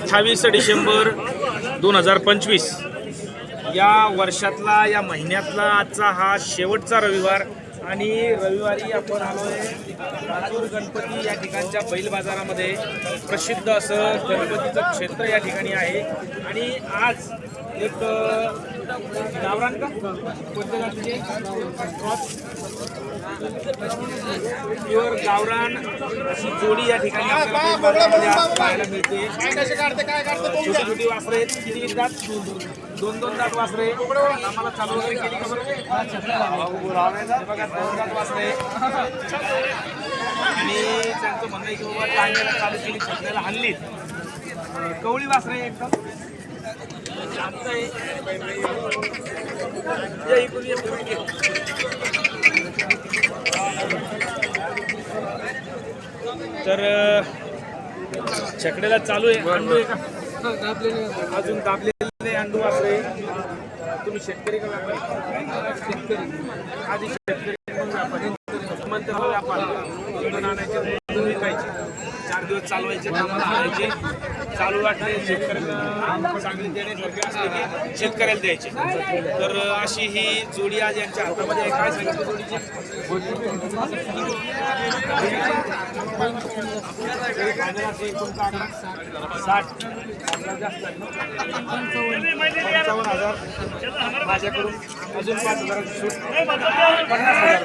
28 डिसेंबर 2025 या वर्षातला या महिन्यातला आजचा हा शेवटचा रविवार आणि रविवारी आपण आलोय लातूर गणपती या ठिकाणच्या बैल बाजारामध्ये प्रसिद्ध असं गणपतीचं क्षेत्र या ठिकाणी आहे आणि आज एक गावरान का कोणत्या जातीचे प्युअर गावरान अशी जोडी या ठिकाणी आपल्याला पाहायला मिळते. छोटी छोटी वासरे आहेत. किती विकतात? दोन दात वासरे आम्हाला चालू वगैरे केली का बघा 2 दात वासरे आणि त्यांचं म्हणणं आहे की बाबा टांग्याला चालू केली सध्याला हल्ली कवळी वासरे एकदम शांत आहे. तर छकड्याला चालू आहे. अंडू आहे का अजून दाबलेले अंडू वासरे. तुम्ही शेतकरी का व्यापारी? शेतकरी आधी शेतकरी व्यापारी मंत्र व्यापार आणायचे विकायचे 4 दिवस चालवायचे कामाला आणायचे चालू वाटले शेतकऱ्यांना चांगली देण्यासारखे असले की शेतकऱ्याला द्यायचे. तर अशी ही जोडी आज यांच्या हातामध्ये आहे. काय सांगितलं जोडीची? 55,000 माझ्याकडून अजून 5,000 सूट 50,000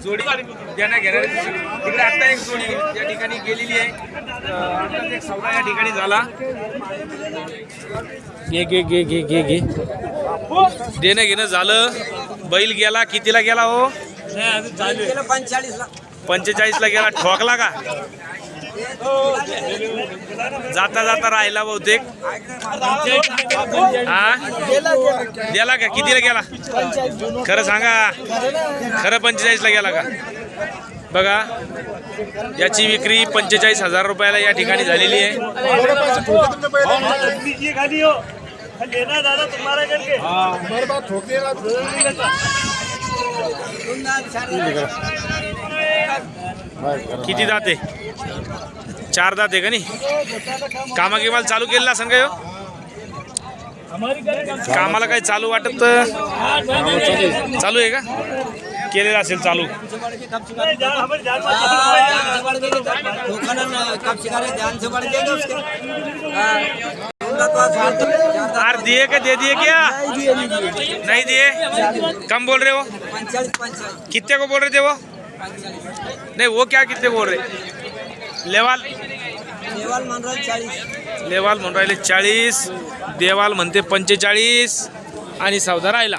जोडी देण्या घेणाऱ्या तिकडे आता एक जोडी या ठिकाणी गेलेली आहे. आता एक सौदा या ठिकाणी झाला. घे देणं घेणं झालं. बैल गेला. कितीला गेला हो? 45ला गेला. ठोकला का? जाता जाता राहिला बहुतेक. हा गेला का? कितीला गेला खरं सांगा? खरं 45ला गेला का? बघा याची विक्री 45,000 रुपयाला या ठिकाणी झालेली आहे. किती दाते? 4 दाते का नाही? कामा गिमाला चालू केलेला असं काय? कामाला काही चालू वाटत चालू आहे का? केलेलं असेल चालू. यार दिए क्या? दे दिए क्या? नहीं दिए. कम बोल रहे हो? कितने को बोल रहे थे वो? नहीं वो क्या कितने बोल रहे? लेवाल म्हणून राहिले 40. देवाल म्हणते 45 आणि सौदा राहिला.